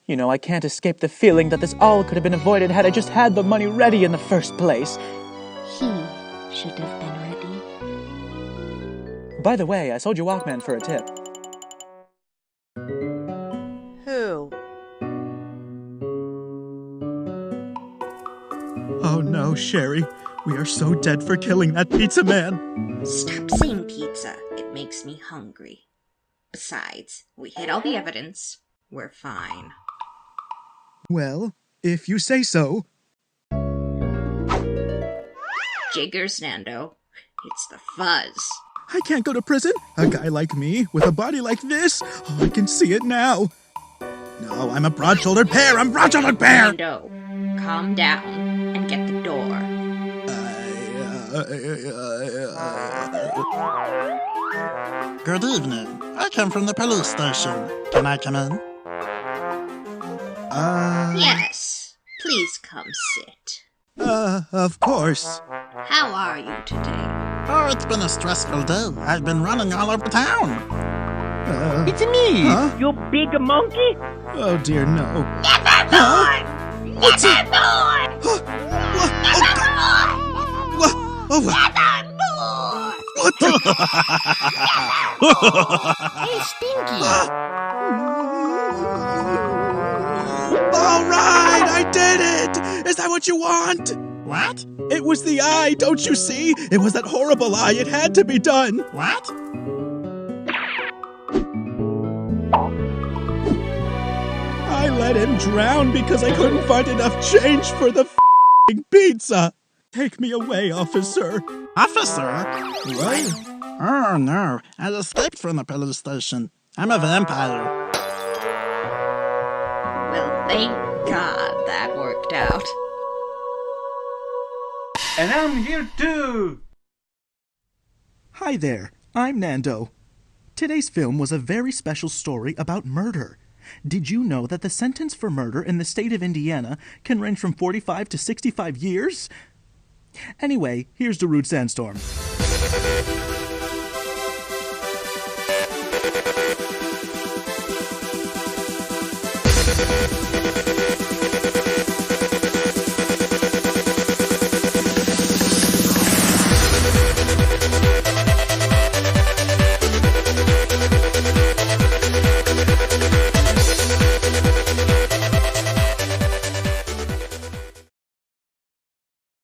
You know, I can't escape the feeling that this all could have been avoided had I just had the money ready in the first place. He should have been ready. By the way, I sold your Walkman for a tip. Who? Oh no, Sherry. We are so dead for killing that pizza man. Stop saying pizza. It makes me hungry. Besides, we hid all the evidence. We're fine. Well, if you say so. Jiggers, Nando. It's the fuzz. I can't go to prison. A guy like me, with a body like this. Oh, I can see it now. No, I'm a broad-shouldered pear. I'm broad-shouldered pear. Nando, calm down and get the door. Good evening. I come from the police station. Can I come in? Yes. Please come sit. Of course. How are you today? Oh, it's been a stressful day. I've been running all over town. It's me, Huh? you big monkey. Oh dear, no. Nevermore! Nevermore! What the? Hey, Stinky. All right, I did it! Is that what you want? What? It was the eye, don't you see? It was that horrible eye. It had to be done. What? I let him drown because I couldn't find enough change for the f***ing pizza. Take me away, officer. Officer? What? Oh, no. I escaped from the police station. I'm a vampire. Well, thank God that worked out. And I'm here too. Hi there, I'm Nando. Today's film was a very special story about murder. Did you know that the sentence for murder in the state of Indiana can range from 45 to 65 years? Anyway, here's Darude Sandstorm.